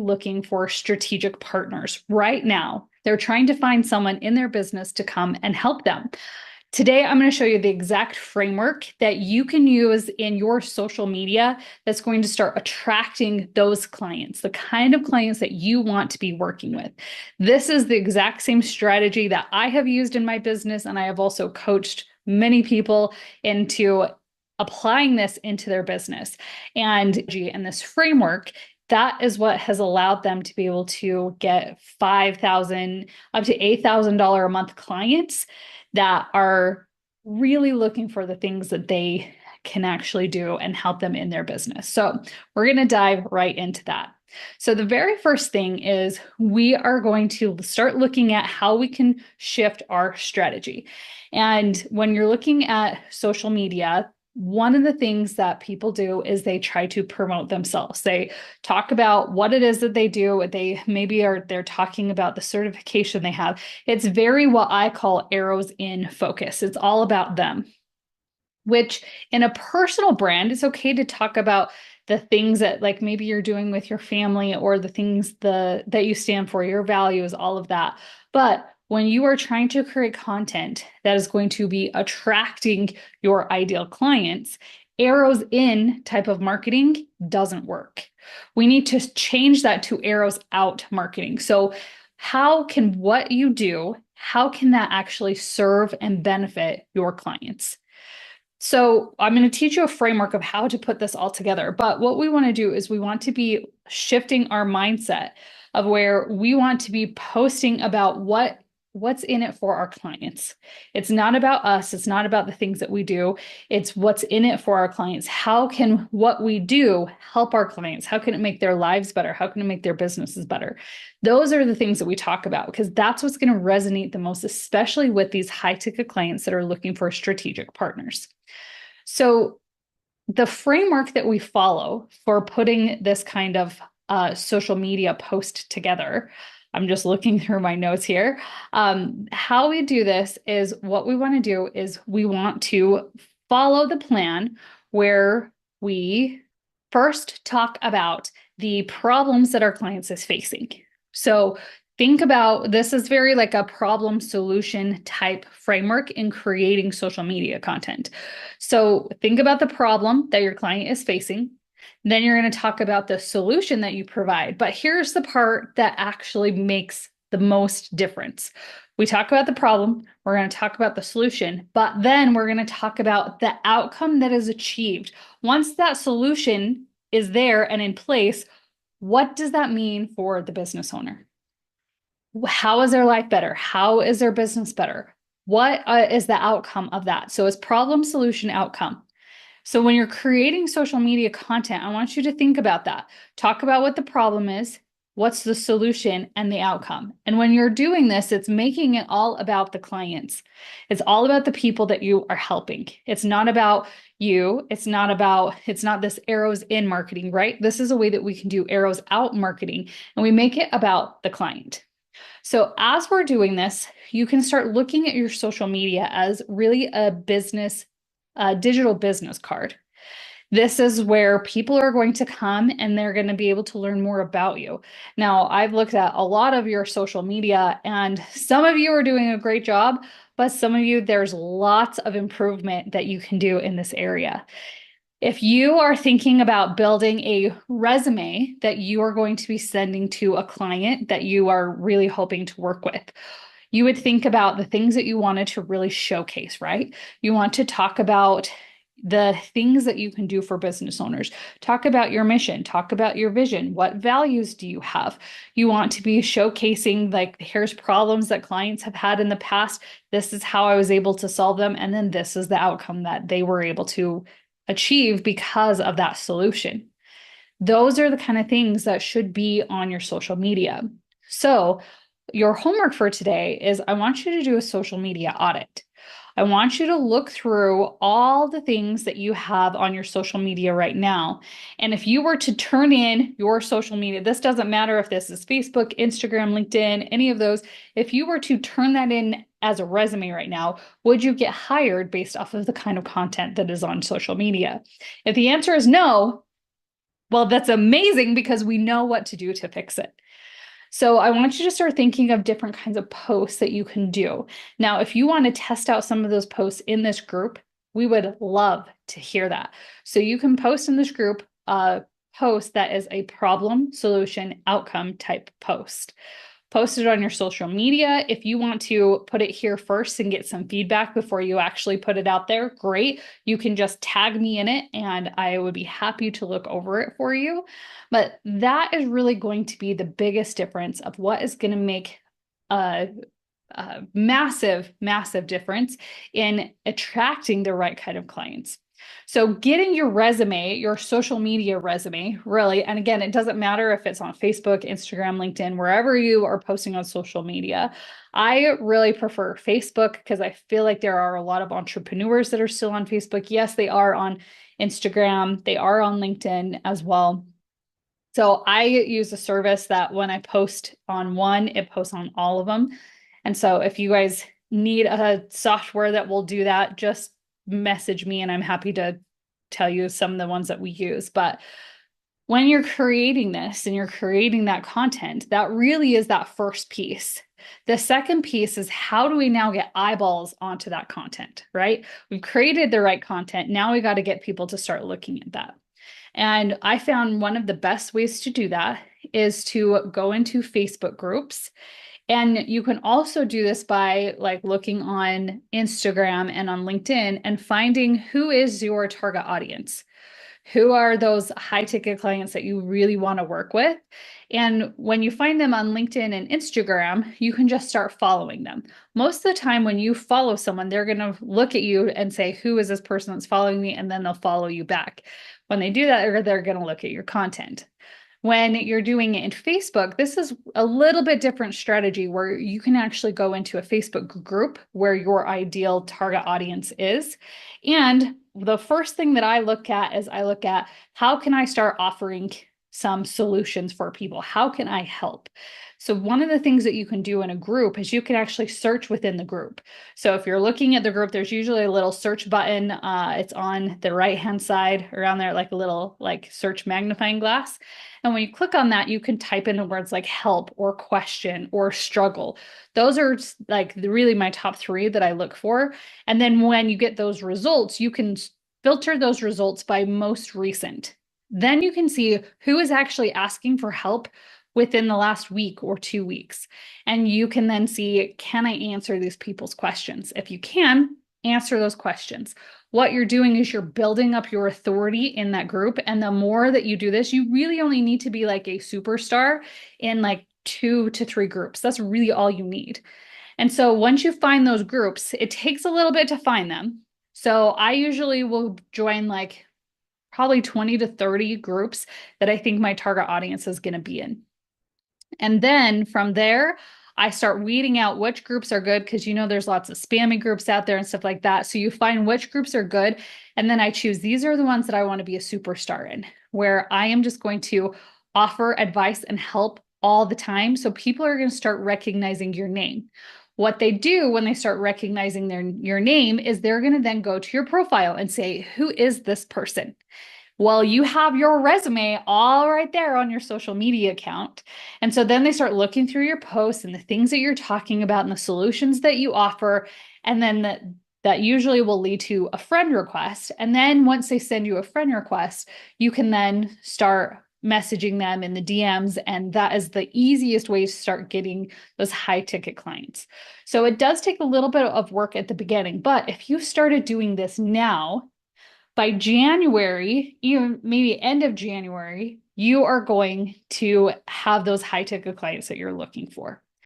looking for strategic partners right now. They're trying to find someone in their business to come and help them. Today, I'm going to show you the exact framework that you can use in your social media that's going to start attracting those clients, the kind of clients that you want to be working with. This is the exact same strategy that I have used in my business, and I have also coached many people into applying this into their business. And this framework, that is what has allowed them to be able to get $5,000 up to $8,000 a month clients that are really looking for the things that they can actually do and help them in their business. So we're going to dive right into that. So the very first thing is we are going to start looking at how we can shift our strategy. And when you're looking at social media, one of the things that people do is they try to promote themselves. They talk about what it is that they do. They're talking about the certification they have. It's very what I call arrows in focus. It's all about them, which in a personal brand, it's okay to talk about the things that like maybe you're doing with your family or the things that you stand for, your values, all of that. But when you are trying to create content that is going to be attracting your ideal clients, arrows in type of marketing doesn't work. We need to change that to arrows out marketing. So how can what you do, how can that actually serve and benefit your clients? So I'm going to teach you a framework of how to put this all together. But what we want to do is we want to be shifting our mindset of where we want to be posting about what's in it for our clients. It's not about us. It's not about the things that we do. It's what's in it for our clients. How can what we do help our clients? How can it make their lives better? How can it make their businesses better? Those are the things that we talk about because that's what's going to resonate the most, especially with these high-ticket clients that are looking for strategic partners. So the framework that we follow for putting this kind of social media post together, I'm just looking through my notes here. How we do this is what we want to do is we want to follow the plan where we first talk about the problems that our clients is facing. So think about this is very like a problem solution type framework in creating social media content. So think about the problem that your client is facing. Then you're going to talk about the solution that you provide. But here's the part that actually makes the most difference. We talk about the problem, we're going to talk about the solution, but then we're going to talk about the outcome that is achieved. Once that solution is there and in place, what does that mean for the business owner? How is their life better? How is their business better? What is the outcome of that? So it's problem, solution, outcome. So when you're creating social media content, I want you to think about that. Talk about what the problem is, what's the solution, and the outcome. And when you're doing this, it's making it all about the clients. It's all about the people that you are helping. It's not about you. It's not this arrows in marketing, right? This is a way that we can do arrows out marketing, and we make it about the client. So as we're doing this, you can start looking at your social media as really a digital business card. This is where people are going to come and they're going to be able to learn more about you. Now, I've looked at a lot of your social media and some of you are doing a great job, but some of you, there's lots of improvement that you can do in this area. If you are thinking about building a resume that you are going to be sending to a client that you are really hoping to work with, you would think about the things that you wanted to really showcase, right? You want to talk about the things that you can do for business owners. Talk about your mission, talk about your vision. What values do you have? You want to be showcasing like, here's problems that clients have had in the past. This is how I was able to solve them. And then this is the outcome that they were able to achieve because of that solution. Those are the kind of things that should be on your social media. So your homework for today is I want you to do a social media audit. I want you to look through all the things that you have on your social media right now. And if you were to turn in your social media, this doesn't matter if this is Facebook, Instagram, LinkedIn, any of those, if you were to turn that in as a resume right now, would you get hired based off of the kind of content that is on social media? If the answer is no, Well, that's amazing because we know what to do to fix it. So I want you to start thinking of different kinds of posts that you can do. Now, if you want to test out some of those posts in this group, we would love to hear that. So you can post in this group a post that is a problem, solution, outcome type post. Post it on your social media. If you want to put it here first and get some feedback before you actually put it out there, great. You can just tag me in it and I would be happy to look over it for you. But that is really going to be the biggest difference of what is going to make a massive, massive difference in attracting the right kind of clients. So getting your resume, your social media resume, really, and again, it doesn't matter if it's on Facebook, Instagram, LinkedIn, wherever you are posting on social media. I really prefer Facebook because I feel like there are a lot of entrepreneurs that are still on Facebook. Yes, they are on Instagram, they are on LinkedIn as well. So I use a service that when I post on one, it posts on all of them. And so if you guys need a software that will do that, just message me and I'm happy to tell you some of the ones that we use. But when you're creating this and you're creating that content, that really is that first piece. The second piece is how do we now get eyeballs onto that content, right? We've created the right content. Now we got to get people to start looking at that. And I found one of the best ways to do that is to go into Facebook groups. And you can also do this by like looking on Instagram and on LinkedIn and finding who is your target audience. Who are those high ticket clients that you really want to work with? And when you find them on LinkedIn and Instagram, you can just start following them. Most of the time, when you follow someone, they're going to look at you and say, who is this person that's following me? And then they'll follow you back. When they do that, they're going to look at your content. When you're doing it in Facebook, this is a little bit different strategy where you can actually go into a Facebook group where your ideal target audience is. And the first thing that I look at is I look at how can I start offering some solutions for people? How can I help? So one of the things that you can do in a group is you can actually search within the group. So if you're looking at the group, there's usually a little search button. It's on the right-hand side around there, like a little like search magnifying glass. And when you click on that, you can type in words like help or question or struggle. Those are like really my top three that I look for. And then when you get those results, you can filter those results by most recent. Then you can see who is actually asking for help within the last week or 2 weeks. And you can then see, can I answer these people's questions? If you can, answer those questions. What you're doing is you're building up your authority in that group. And the more that you do this, you really only need to be like a superstar in like 2 to 3 groups. That's really all you need. And so once you find those groups, it takes a little bit to find them. So I usually will join like probably 20 to 30 groups that I think my target audience is going to be in. And then from there, I start weeding out which groups are good because there's lots of spammy groups out there and stuff like that. So you find which groups are good. And then I choose these are the ones that I want to be a superstar in, where I am just going to offer advice and help all the time. So people are going to start recognizing your name. What they do when they start recognizing your name is they're going to then go to your profile and say, who is this person? Well, you have your resume all right there on your social media account. And so then they start looking through your posts and the things that you're talking about and the solutions that you offer. And then that usually will lead to a friend request. And then once they send you a friend request, you can then start messaging them in the DMs. And that is the easiest way to start getting those high ticket clients. So it does take a little bit of work at the beginning, but if you started doing this now, by January, even maybe end of January, you are going to have those high ticket clients that you're looking for.